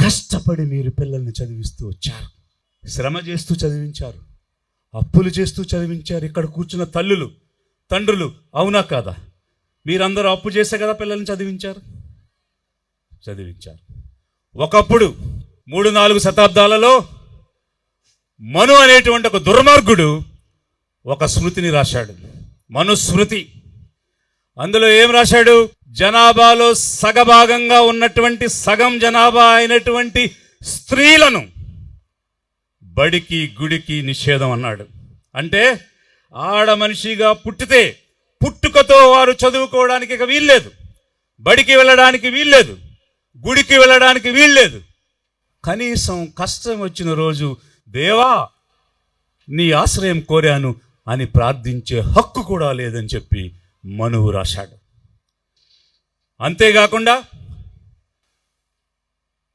కష్టపడి మీరు పిల్లల్ని చదివిస్తూ వచ్చారు, శ్రమ చేస్తూ చదివించారు, అప్పులు చేస్తూ చదివించారు. ఇక్కడ కూర్చున్న తల్లులు, తండ్రులు, అవునా కాదా? మీరందరూ అప్పు చేసే కదా పిల్లల్ని చదివించారు. ఒకప్పుడు 3-4 శతాబ్దాలలో మను అనేటువంటి ఒక దుర్మార్గుడు ఒక స్మృతిని రాశాడు, మనుస్మృతి. అందులో ఏం రాశాడు? జనాభాలో సగభాగంగా ఉన్నటువంటి సగం జనాభా అయినటువంటి స్త్రీలను బడికి గుడికి నిషేధం అన్నాడు. అంటే ఆడ మనిషిగా పుట్టితే పుట్టుకతో వారు చదువుకోవడానికి ఇక వీల్లేదు, బడికి వెళ్ళడానికి వీల్లేదు, గుడికి వెళ్ళడానికి వీల్లేదు. కనీసం కష్టం వచ్చిన రోజు దేవా నీ ఆశ్రయం కోరాను అని ప్రార్థించే హక్కు కూడా లేదని చెప్పి మనువు రాశాడు. అంతేకాకుండా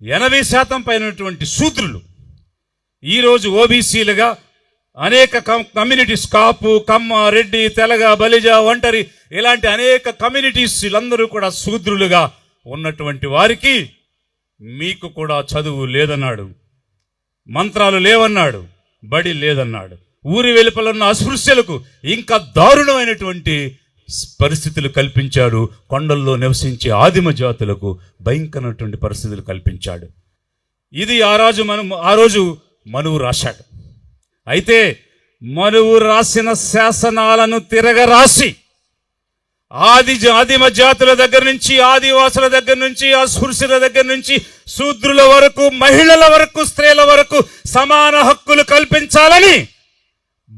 80% పైనటువంటి శూద్రులు ఈరోజు ఓబీసీలుగా అనేక కమ్యూనిటీస్, కాపు, కమ్మ, రెడ్డి, తెలగ, బలిజ, ఒంటరి, ఇలాంటి అనేక కమ్యూనిటీస్ వీళ్ళందరూ కూడా శూద్రులుగా ఉన్నటువంటి వారికి మీకు కూడా చదువు లేదన్నాడు, మంత్రాలు లేవన్నాడు, బడి లేదన్నాడు. ఊరి వెలుపలున్న అస్పృశ్యులకు ఇంకా దారుణమైనటువంటి పరిస్థితులు కల్పించాడు. కొండల్లో నివసించే ఆదిమ జాతులకు భయంకరమైనటువంటి పరిస్థితులు కల్పించాడు. ఇది ఆ రోజు మనువు రాశాడు. అయితే మనువు రాసిన శాసనాలను తిరగరాసి ఆదిమ జాతుల దగ్గర నుంచి, ఆదివాసుల దగ్గర నుంచి, అస్పృశ్యుల దగ్గర నుంచి, శూద్రుల వరకు, మహిళల వరకు, స్త్రీల వరకు సమాన హక్కులు కల్పించాలని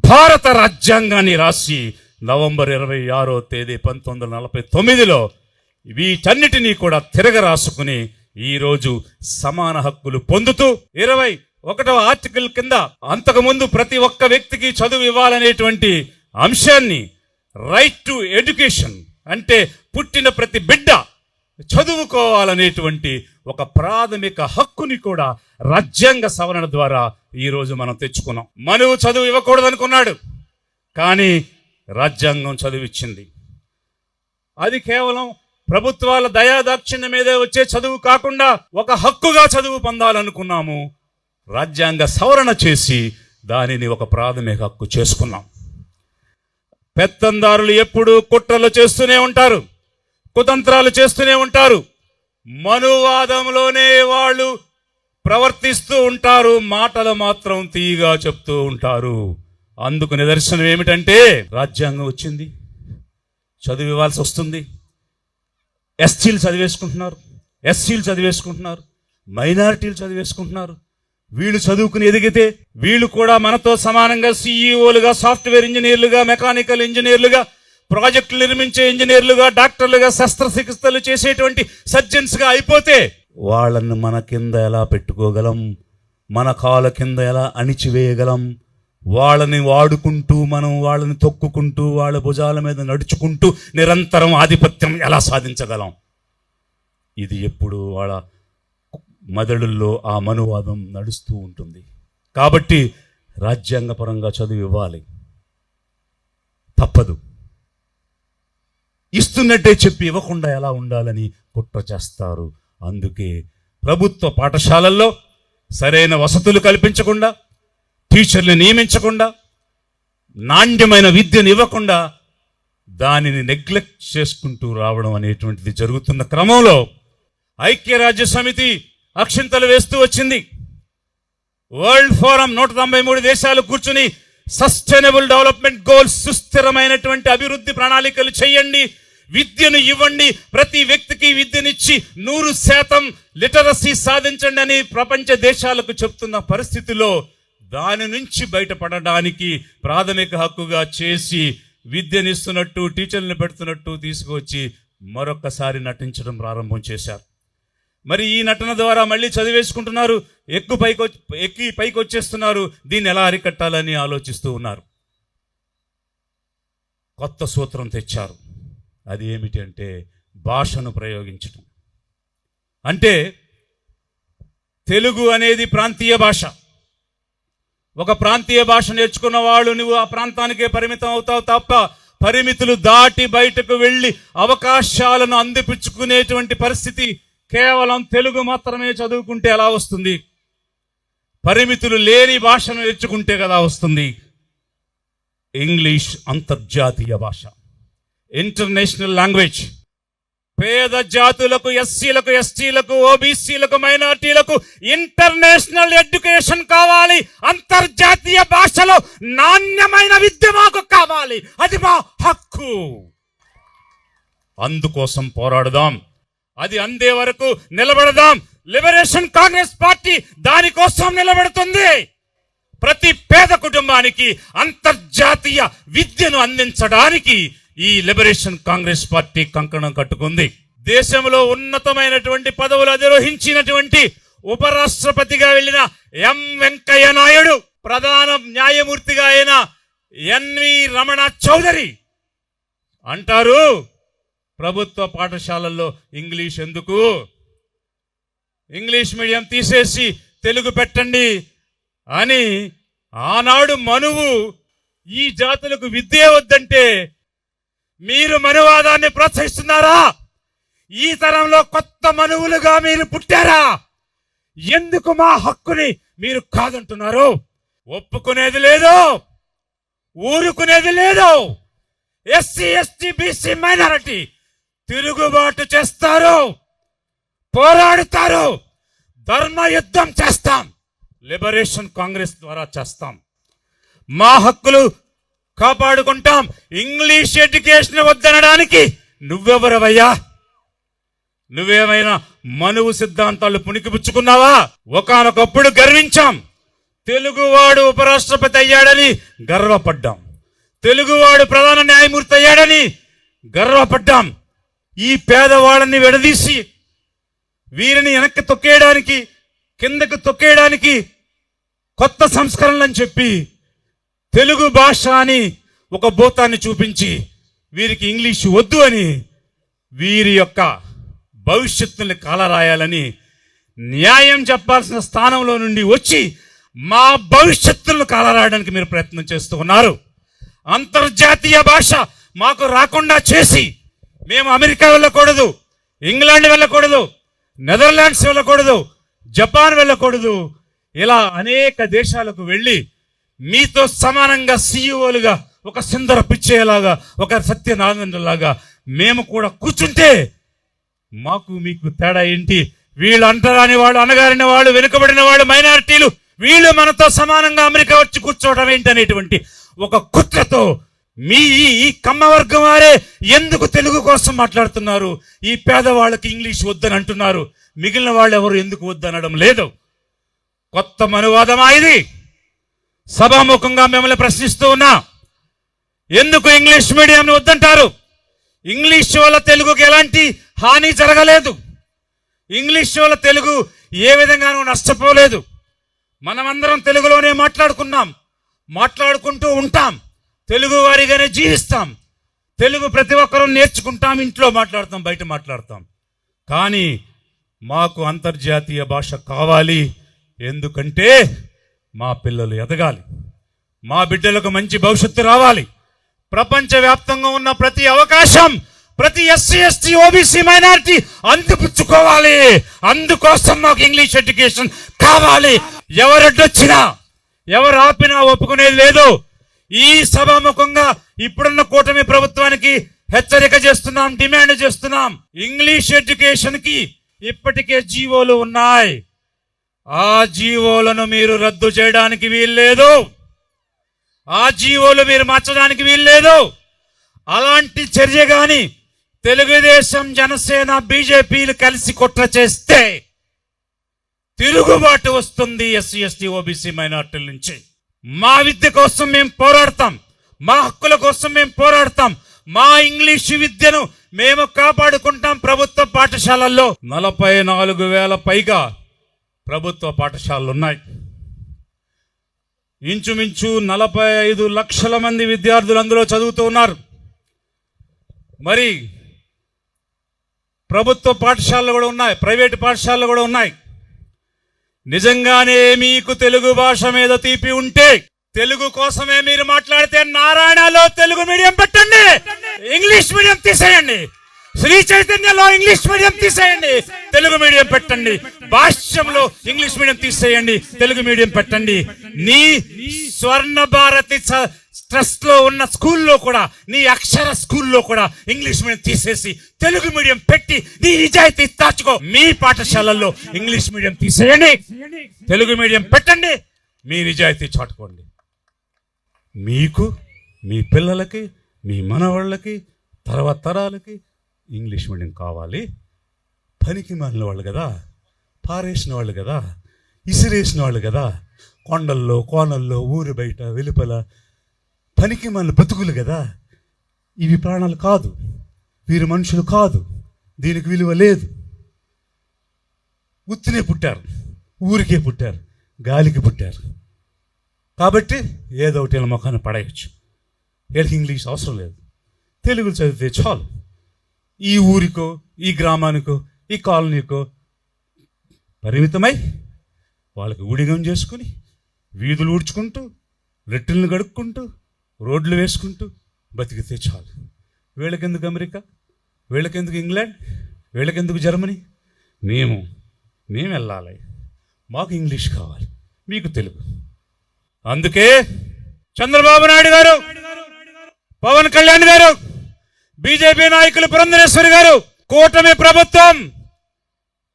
భారత రాజ్యాంగాన్ని రాసి నవంబర్ 26వ తేదీ 1949లో వీటన్నిటినీ కూడా తిరగరాసుకుని ఈరోజు సమాన హక్కులు పొందుతూ 21వ ఆర్టికల్ కింద అంతకుముందు ప్రతి ఒక్క వ్యక్తికి చదువు ఇవ్వాలనేటువంటి అంశాన్ని, రైట్ టు ఎడ్యుకేషన్ అంటే పుట్టిన ప్రతి బిడ్డ చదువుకోవాలనేటువంటి ఒక ప్రాథమిక హక్కుని కూడా రాజ్యాంగ సవరణ ద్వారా ఈరోజు మనం తెచ్చుకున్నాం. మనువు చదువు ఇవ్వకూడదు అనుకున్నాడు, కానీ రాజ్యాంగం చదివిచ్చింది. అది కేవలం ప్రభుత్వాల దయాదాక్షిణ్యం మీదే వచ్చే చదువు కాకుండా ఒక హక్కుగా చదువు పొందాలనుకున్నాము. రాజ్యాంగ సవరణ చేసి దానిని ఒక ప్రాథమిక హక్కు చేసుకున్నాం. పెత్తందారులు ఎప్పుడూ కుట్రలు చేస్తూనే ఉంటారు, కుతంత్రాలు చేస్తూనే ఉంటారు. మనువాదంలోనే వాళ్ళు ప్రవర్తిస్తూ ఉంటారు, మాటలు మాత్రం తీయగా చెప్తూ ఉంటారు. అందుకు నిదర్శనం ఏమిటంటే రాజ్యాంగం వచ్చింది, చదువు ఇవ్వాల్సి వస్తుంది. ఎస్సీలు చదివేసుకుంటున్నారు, ఎస్సీలు చదివేసుకుంటున్నారు, మైనారిటీలు చదివేసుకుంటున్నారు. వీళ్ళు చదువుకుని ఎదిగితే వీళ్ళు కూడా మనతో సమానంగా సీఈఓలుగా, సాఫ్ట్వేర్ ఇంజనీర్లుగా, మెకానికల్ ఇంజనీర్లుగా, ప్రాజెక్టులు నిర్మించే ఇంజనీర్లుగా, డాక్టర్లుగా, శస్త్రచికిత్సలు చేసేటువంటి సర్జన్స్గా అయిపోతే వాళ్ళని మన కింద ఎలా పెట్టుకోగలం, మన కాళ్ళ కింద ఎలా అణిచివేయగలం, వాళ్ళని వాడుకుంటూ మనం వాళ్ళని తొక్కుకుంటూ వాళ్ళ భుజాల మీద నడుచుకుంటూ నిరంతరం ఆధిపత్యం ఎలా సాధించగలం? ఇది ఎప్పుడు వాళ్ళ మెదడుల్లో ఆ మనువాదం నడుస్తూ ఉంటుంది. కాబట్టి రాజ్యాంగపరంగా చదువు ఇవ్వాలి, తప్పదు. ఇస్తున్నట్టే చెప్పి ఇవ్వకుండా ఎలా ఉండాలని కుట్ర చేస్తారు. అందుకే ప్రభుత్వ పాఠశాలల్లో సరైన వసతులు కల్పించకుండా, టీచర్లు నియమించకుండా, నాణ్యమైన విద్యను ఇవ్వకుండా దానిని నెగ్లెక్ట్ చేసుకుంటూ రావడం అనేటువంటిది జరుగుతున్న క్రమంలో ఐక్యరాజ్య సమితి అక్షింతలు వేస్తూ వచ్చింది. వరల్డ్ ఫోరం 193 దేశాలు కూర్చుని సస్టైనబుల్ డెవలప్మెంట్ గోల్స్, సుస్థిరమైనటువంటి అభివృద్ధి ప్రణాళికలు చేయండి, విద్యను ఇవ్వండి, ప్రతి వ్యక్తికి విద్యనిచ్చి 100% లిటరసీ సాధించండి అని ప్రపంచ దేశాలకు చెప్తున్న పరిస్థితిలో దాని నుంచి బయటపడడానికి ప్రాథమిక హక్కుగా చేసి విద్యనిస్తున్నట్టు, టీచర్లను పెడుతున్నట్టు తీసుకొచ్చి మరొక్కసారి నటించడం ప్రారంభం చేశారు. మరి ఈ నటన ద్వారా మళ్ళీ చదివేసుకుంటున్నారు, ఎక్కి పైకి వచ్చేస్తున్నారు. దీన్ని ఎలా అరికట్టాలని ఆలోచిస్తూ ఉన్నారు. కొత్త సూత్రం తెచ్చారు. అది ఏమిటి అంటే భాషను ప్రయోగించటం. అంటే తెలుగు అనేది ప్రాంతీయ భాష. ఒక ప్రాంతీయ భాష నేర్చుకున్న వాళ్ళు నువ్వు ఆ ప్రాంతానికే పరిమితం అవుతావు తప్ప పరిమితులు దాటి బయటకు వెళ్ళి అవకాశాలను అందిపుచ్చుకునేటువంటి పరిస్థితి కేవలం తెలుగు మాత్రమే చదువుకుంటే ఎలా వస్తుంది? పరిమితులు లేని భాషను నేర్చుకుంటే కదా వస్తుంది. ఇంగ్లీష్ అంతర్జాతీయ భాష, ఇంటర్నేషనల్ లాంగ్వేజ్. పేద జాతులకు, ఎస్సీలకు, ఎస్టీలకు, ఓబీసీలకు, మైనార్టీలకు ఇంటర్నేషనల్ ఎడ్యుకేషన్ కావాలి. అంతర్జాతీయ భాషలో నాణ్యమైన విద్య మాకు కావాలి. అది మా హక్కు. అందుకోసం పోరాడదాం. అది అందే వరకు నిలబడదాం. లిబరేషన్ కాంగ్రెస్ పార్టీ దానికోసం నిలబడుతుంది. ప్రతి పేద కుటుంబానికి అంతర్జాతీయ విద్యను అందించడానికి ఈ లిబరేషన్ కాంగ్రెస్ పార్టీ కంకణం కట్టుకుంది. దేశంలో ఉన్నతమైనటువంటి పదవులు అధిరోహించినటువంటి ఉపరాష్ట్రపతిగా వెళ్ళిన ఎం వెంకయ్య నాయుడు, ప్రధాన న్యాయమూర్తిగా అయిన ఎన్వి రమణ చౌదరి అంటారు, ప్రభుత్వ పాఠశాలల్లో ఇంగ్లీష్ ఎందుకు? ఇంగ్లీష్ మీడియం తీసేసి తెలుగు పెట్టండి అని ఆనాడు మనువు ఈ జాతులకు విద్య వద్దంటే మీరు మనువాదాన్ని ప్రోత్సహిస్తున్నారా? ఈ తరంలో కొత్త మనువులుగా మీరు పుట్టారా? ఎందుకు మా హక్కుని మీరు కాదంటున్నారు? ఒప్పుకునేది లేదు, ఊరుకునేది లేదు. ఎస్సీ, ఎస్టీ, బీసీ, మైనారిటీ తిరుగుబాటు చేస్తారు, పోరాడుతారు, ధర్మ యుద్ధం చేస్తాం. లిబరేషన్ కాంగ్రెస్ ద్వారా చేస్తాం. మా హక్కులు కాపాడుకుంటాం. English education వద్దనడానికి నువ్వెవరవయ్యా? నువ్వేమైనా మనువు సిద్ధాంతాలు పుణికిపుచ్చుకున్నావా? ఒకానొకప్పుడు గర్వించాం. తెలుగువాడు ఉపరాష్ట్రపతి అయ్యాడని గర్వపడ్డాం. తెలుగువాడు ప్రధాన న్యాయమూర్తి అయ్యాడని గర్వపడ్డాం. ఈ పేదవాళ్ళని విడదీసి వీరిని వెనక్కి తొక్కేయడానికి, కిందకు తొక్కేయడానికి కొత్త సంస్కరణలని చెప్పి తెలుగు భాష అని ఒక భూతాన్ని చూపించి వీరికి ఇంగ్లీషు వద్దు అని వీరి యొక్క భవిష్యత్తుని కాలరాయాలని న్యాయం చెప్పాల్సిన స్థానంలో నుండి వచ్చి మా భవిష్యత్తులను కాలరాయడానికి మీరు ప్రయత్నం చేస్తూ ఉన్నారు. అంతర్జాతీయ భాష మాకు రాకుండా చేసి మేము అమెరికా వెళ్ళకూడదు, ఇంగ్లాండ్ వెళ్ళకూడదు, నెదర్లాండ్స్ వెళ్ళకూడదు, జపాన్ వెళ్ళకూడదు, ఇలా అనేక దేశాలకు వెళ్ళి మీతో సమానంగా సీఈఓలుగా ఒక సుందర పిచ్చేలాగా, ఒక సత్యనారాయణలాగా మేము కూడా కూర్చుంటే మాకు మీకు తేడా ఏంటి? వీళ్ళు అంటరాని వాళ్ళు, అనగారిన వాళ్ళు, వెనుకబడిన వాళ్ళు, మైనారిటీలు, వీళ్ళు మనతో సమానంగా అమెరికా వచ్చి కూర్చోవడం ఏంటి అనేటువంటి ఒక కుట్రతో మీ ఈ కమ్మ వర్గం వారే ఎందుకు తెలుగు కోసం మాట్లాడుతున్నారు? ఈ పేదవాళ్ళకి ఇంగ్లీష్ వద్దని అంటున్నారు. మిగిలిన వాళ్ళు ఎవరు ఎందుకు వద్దనడం లేదు. కొత్త మనువాదమా ఇది? సభాముఖంగా మిమ్మల్ని ప్రశ్నిస్తూ ఉన్నా. ఎందుకు ఇంగ్లీష్ మీడియం వద్దంటారు? ఇంగ్లీష్ వల్ల తెలుగుకి ఎలాంటి హాని జరగలేదు. ఇంగ్లీష్ వల్ల తెలుగు ఏ విధంగానూ నష్టపోలేదు. మనమందరం తెలుగులోనే మాట్లాడుకున్నాం, మాట్లాడుకుంటూ ఉంటాం, తెలుగు వారిగానే జీవిస్తాం. తెలుగు ప్రతి ఒక్కరూ నేర్చుకుంటాం, ఇంట్లో మాట్లాడతాం, బయట మాట్లాడతాం. కానీ మాకు అంతర్జాతీయ భాష కావాలి. ఎందుకంటే మా పిల్లలు ఎదగాలి, మా బిడ్డలకు మంచి భవిష్యత్తు రావాలి. ప్రపంచవ్యాప్తంగా ఉన్న ప్రతి అవకాశం ప్రతి ఎస్సీ, ఎస్టీ, ఓబీసీ, మైనారిటీ అందిపుచ్చుకోవాలి. అందుకోసం మాకు ఇంగ్లీష్ ఎడ్యుకేషన్ కావాలి. ఎవరొడ్డొచ్చినా, ఎవరు ఆపినా ఒప్పుకునేది లేదు. ఈ సభాముఖంగా ఇప్పుడున్న కూటమి ప్రభుత్వానికి హెచ్చరిక చేస్తున్నాం, డిమాండ్ చేస్తున్నాం. ఇంగ్లీష్ ఎడ్యుకేషన్ కి ఇప్పటికే జీవోలు ఉన్నాయి. ఆ జీవోలను మీరు రద్దు చేయడానికి వీల్లేదు. ఆ జీవోలు మీరు మార్చడానికి వీల్లేదు. అలాంటి చర్య గాని తెలుగుదేశం, జనసేన, బీజేపీలు కలిసి కుట్ర చేస్తే తిరుగుబాటు వస్తుంది ఎస్సీ, ఎస్టీ, ఓబీసీ, మైనార్టీల నుంచి. మా విద్య కోసం మేము పోరాడతాం, మా హక్కుల కోసం మేము పోరాడతాం. మా ఇంగ్లీషు విద్యను మేము కాపాడుకుంటాం. ప్రభుత్వ పాఠశాలల్లో 44,000 పైగా ప్రభుత్వ పాఠశాలలు ఉన్నాయి. ఇంచుమించు 45 లక్షల మంది విద్యార్థులు అందులో చదువుతూ ఉన్నారు. మరి ప్రభుత్వ పాఠశాలలు కూడా ఉన్నాయి, ప్రైవేటు పాఠశాలలు కూడా ఉన్నాయి. నిజంగానే మీకు తెలుగు భాష మీద తీపి ఉంటే, తెలుగు కోసమే మీరు మాట్లాడితే నారాయణలో తెలుగు మీడియం పెట్టండి, ఇంగ్లీష్ మీడియం తీసేయండి. శ్రీ చైతన్యలో ఇంగ్లీష్ మీడియం తీసేయండి, తెలుగు మీడియం పెట్టండి. భాష్యంలో ఇంగ్లీష్ మీడియం తీసేయండి, తెలుగు మీడియం పెట్టండి. నీ స్వర్ణ భారతి ట్రస్ట్ లో ఉన్న స్కూల్లో కూడా, నీ అక్షర స్కూల్లో కూడా ఇంగ్లీష్ మీడియం తీసేసి తెలుగు మీడియం పెట్టి నీ నిజాయితీ దాచుకో. మీ పాఠశాలల్లో ఇంగ్లీష్ మీడియం తీసేయండి, తెలుగు మీడియం పెట్టండి, మీ నిజాయితీ చాటుకోండి. మీకు, మీ పిల్లలకి, మీ మనవాళ్ళకి, తర్వాత తరాలకి ఇంగ్లీష్ మీడియం కావాలి. పనికి మాలిన వాళ్ళు కదా, పారేసిన వాళ్ళు కదా, ఇసిరేసిన వాళ్ళు కదా, కొండల్లో కోనల్లో ఊరు బయట వెలుపల పనికి మాలిన బతుకులు కదా. ఇవి ప్రాణాలు కాదు, వీరు మనుషులు కాదు, దీనికి విలువ లేదు. ఉత్తినే పుట్టారు, ఊరికే పుట్టారు, గాలికి పుట్టారు. కాబట్టి ఏదో ఒకటి ఇలా ముఖాన్ని పడేయచ్చు. వీళ్ళకి ఇంగ్లీష్ అవసరం లేదు, తెలుగు చదివితే చాలు. ఈ ఊరికో, ఈ గ్రామానికో, ఈ కాలనీకో పరిమితమై వాళ్ళకి ఊడిగం చేసుకుని వీధులు ఊడ్చుకుంటూ, రెట్టులను గడుక్కుంటూ, రోడ్లు వేసుకుంటూ బతికితే చాలు. వీళ్ళకెందుకు అమెరికా, వీళ్ళకెందుకు ఇంగ్లాండ్, వీళ్ళకెందుకు జర్మనీ? మేము వెళ్ళాలి, మాకు ఇంగ్లీష్ కావాలి, మీకు తెలుగు. అందుకే చంద్రబాబు నాయుడు గారు, పవన్ కళ్యాణ్ గారు, బీజేపీ నాయకులు పురంధరేశ్వరి గారు, కూటమి ప్రభుత్వం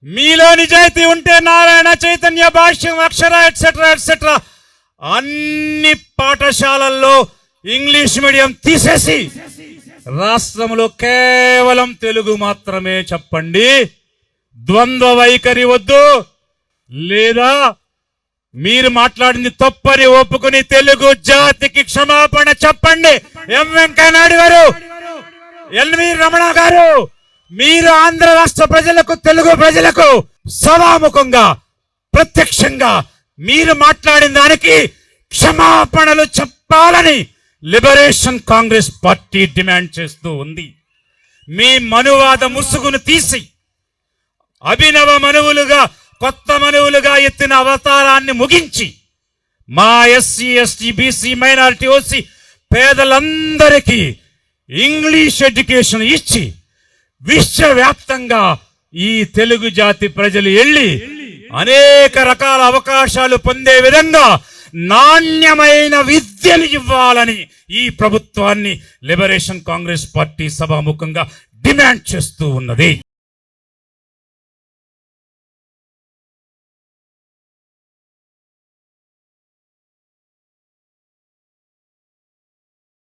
మీలో నిజాయితీ ఉంటే నారాయణ, చైతన్య, భాష్యం, అక్షర ఎట్సెట్రా ఎట్సెట్రా అన్ని పాఠశాలల్లో ఇంగ్లీష్ మీడియం తీసేసి రాష్ట్రంలో కేవలం తెలుగు మాత్రమే చెప్పండి. ద్వంద్వ వైఖరి వద్దు. లేదా మీరు మాట్లాడింది తప్పని ఒప్పుకుని తెలుగు జాతికి క్షమాపణ చెప్పండి. ఎం వెంకయ్య నాయుడు గారు, ఎల్వి రమణ గారు, మీరు ఆంధ్ర రాష్ట్ర ప్రజలకు, తెలుగు ప్రజలకు సభాముఖంగా ప్రత్యక్షంగా మీరు మాట్లాడిన దానికి క్షమాపణలు చెప్పాలని లిబరేషన్ కాంగ్రెస్ పార్టీ డిమాండ్ చేస్తూ ఉంది. మీ మనువాద ముసుగును తీసి అభినవ మనువులుగా, కొత్త మనువులుగా ఎత్తిన అవతారాన్ని ముగించి మా SC, ST, BC, minority, OC పేదలందరికీ ఇంగ్లీష్ ఎడ్యుకేషన్ ఇచ్చి విశ్వవ్యాప్తంగా ఈ తెలుగు జాతి ప్రజలు వెళ్ళి అనేక రకాల అవకాశాలు పొందే విధంగా నాణ్యమైన విద్యను ఇవ్వాలని ఈ ప్రభుత్వాన్ని లిబరేషన్ కాంగ్రెస్ పార్టీ సభాముఖంగా డిమాండ్ చేస్తూ ఉన్నది.